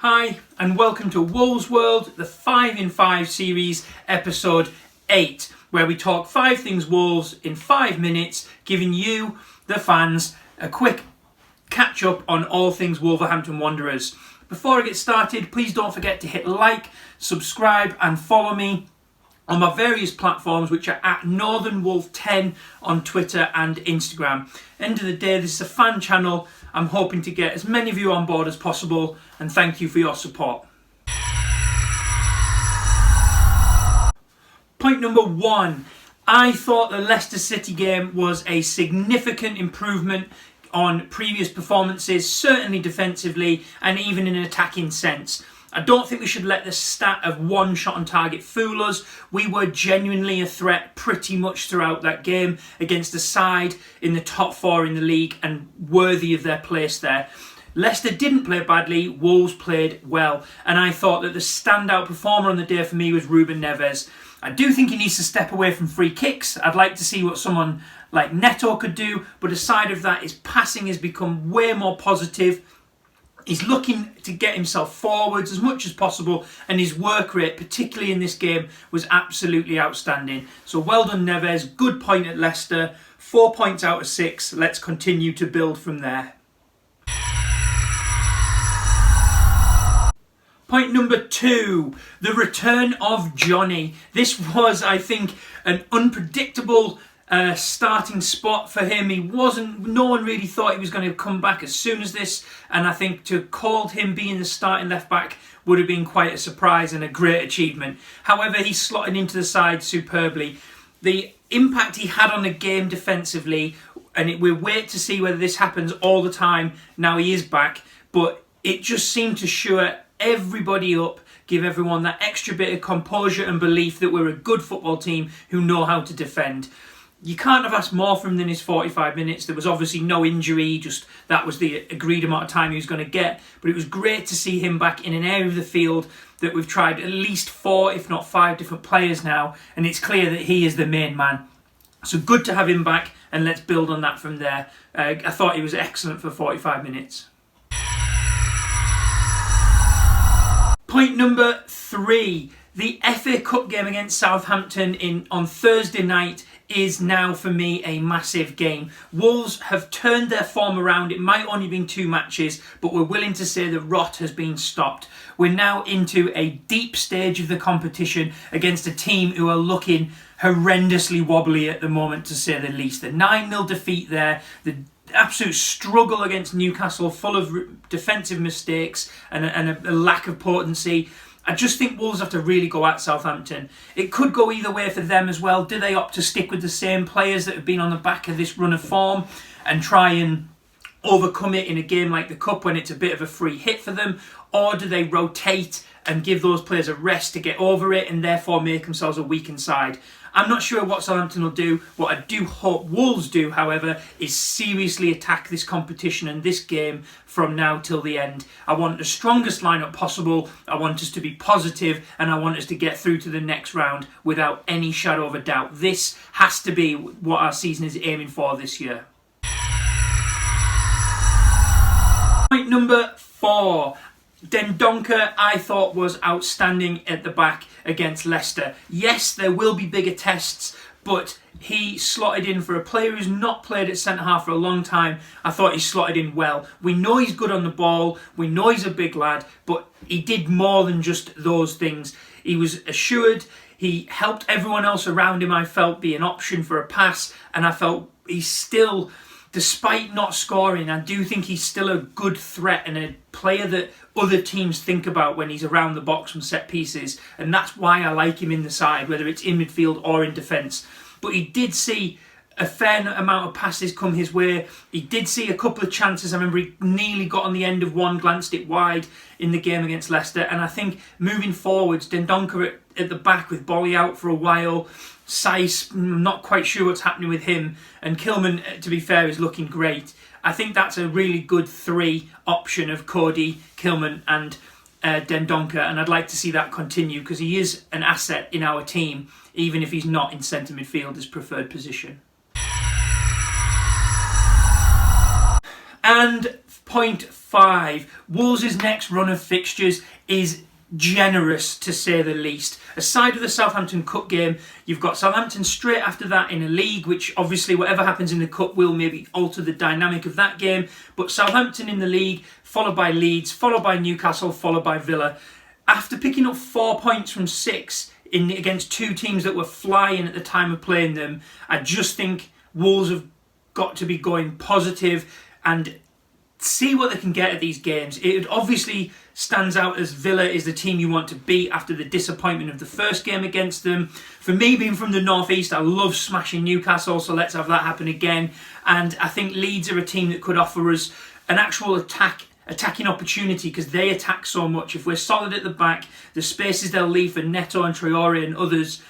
Hi, and welcome to Wolves World, the 5 in 5 series, episode 8, where we talk 5 things Wolves in 5 minutes, giving you, the fans, a quick catch up on all things Wolverhampton Wanderers. Before I get started, please don't forget to hit like, subscribe, and follow me on my various platforms, which are at NorthernWolf10 on Twitter and Instagram. End of the day, this is a fan channel. I'm hoping to get as many of you on board as possible, and thank you for your support. Point number 1. I thought the Leicester City game was a significant improvement on previous performances, certainly defensively and even in an attacking sense. I don't think we should let the stat of 1 shot on target fool us. We were genuinely a threat pretty much throughout that game against a side in the top 4 in the league and worthy of their place there. Leicester didn't play badly, Wolves played well, and I thought that the standout performer on the day for me was Jonny and Neves. I do think he needs to step away from free kicks. I'd like to see what someone like Neto could do, but aside of that, his passing has become way more positive. He's looking to get himself forwards as much as possible, and his work rate, particularly in this game, was absolutely outstanding. So well done, Neves. Good point at Leicester. 4 points out of 6. Let's continue to build from there. Point number 2, the return of Jonny. This was, I think, an unpredictable starting spot for him. No one really thought he was going to come back as soon as this, and I think to call him being the starting left back would have been quite a surprise and a great achievement. However, he slotted into the side superbly. The impact he had on the game defensively, and we'll wait to see whether this happens all the time now he is back, but it just seemed to shore everybody up, give everyone that extra bit of composure and belief that we're a good football team who know how to defend. You can't have asked more from him than his 45 minutes. There was obviously no injury, just that was the agreed amount of time he was going to get. But it was great to see him back in an area of the field that we've tried at least 4, if not 5 different players now. And it's clear that he is the main man. So good to have him back, and let's build on that from there. I thought he was excellent for 45 minutes. Point number 3. The FA Cup game against Southampton on Thursday night is now for me a massive game. Wolves have turned their form around. It might only have been 2 matches, but we're willing to say the rot has been stopped. We're now into a deep stage of the competition against a team who are looking horrendously wobbly at the moment, to say the least. The 9-0 defeat there, the absolute struggle against Newcastle, full of defensive mistakes and a lack of potency. I just think Wolves have to really go at Southampton. It could go either way for them as well. Do they opt to stick with the same players that have been on the back of this run of form and try and overcome it in a game like the Cup when it's a bit of a free hit for them? Or do they rotate and give those players a rest to get over it and therefore make themselves a weakened side? I'm not sure what Southampton will do. What I do hope Wolves do, however, is seriously attack this competition and this game from now till the end. I want the strongest lineup possible. I want us to be positive, and I want us to get through to the next round without any shadow of a doubt. This has to be what our season is aiming for this year. Point number 4. Dendonka, I thought, was outstanding at the back against Leicester. Yes, there will be bigger tests, but he slotted in for a player who's not played at centre-half for a long time. I thought he slotted in well. We know he's good on the ball, we know he's a big lad, but he did more than just those things. He was assured, he helped everyone else around him, I felt, be an option for a pass, and I felt he's still, despite not scoring, I do think he's still a good threat and a player that other teams think about when he's around the box from set pieces, and that's why I like him in the side, whether it's in midfield or in defence. But he did see a fair amount of passes come his way. He did see a couple of chances. I remember he nearly got on the end of one, glanced it wide in the game against Leicester. And I think moving forwards, Dendonka at the back with Bolly out for a while. Saiss, not quite sure what's happening with him. And Kilman, to be fair, is looking great. I think that's a really good 3 option of Cody, Kilman and Dendonka, and I'd like to see that continue because he is an asset in our team, even if he's not in centre midfield as preferred position. And 4.5. Wolves' next run of fixtures is generous, to say the least. Aside of the Southampton Cup game, you've got Southampton straight after that in a league, which obviously whatever happens in the Cup will maybe alter the dynamic of that game. But Southampton in the league, followed by Leeds, followed by Newcastle, followed by Villa. After picking up 4 points from 6 against two teams that were flying at the time of playing them, I just think Wolves have got to be going positive and see what they can get at these games. It obviously stands out as Villa is the team you want to beat after the disappointment of the first game against them. For me, being from the northeast, I love smashing Newcastle, so let's have that happen again. And I think Leeds are a team that could offer us an actual attacking opportunity because they attack so much. If we're solid at the back, the spaces they'll leave for Neto and Traore and others,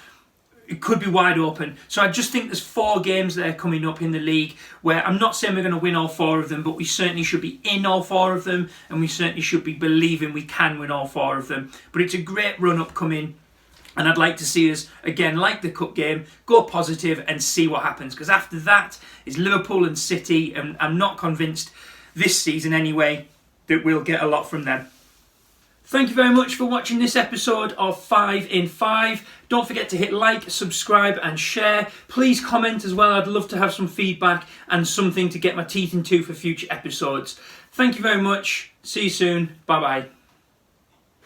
it could be wide open. So I just think there's 4 games there coming up in the league where I'm not saying we're going to win all 4 of them, but we certainly should be in all 4 of them, and we certainly should be believing we can win all 4 of them. But it's a great run upcoming, and I'd like to see us, again, like the Cup game, go positive and see what happens. Because after that is Liverpool and City, and I'm not convinced this season anyway that we'll get a lot from them. Thank you very much for watching this episode of 5 in 5. Don't forget to hit like, subscribe and share. Please comment as well. I'd love to have some feedback and something to get my teeth into for future episodes. Thank you very much. See you soon. Bye bye.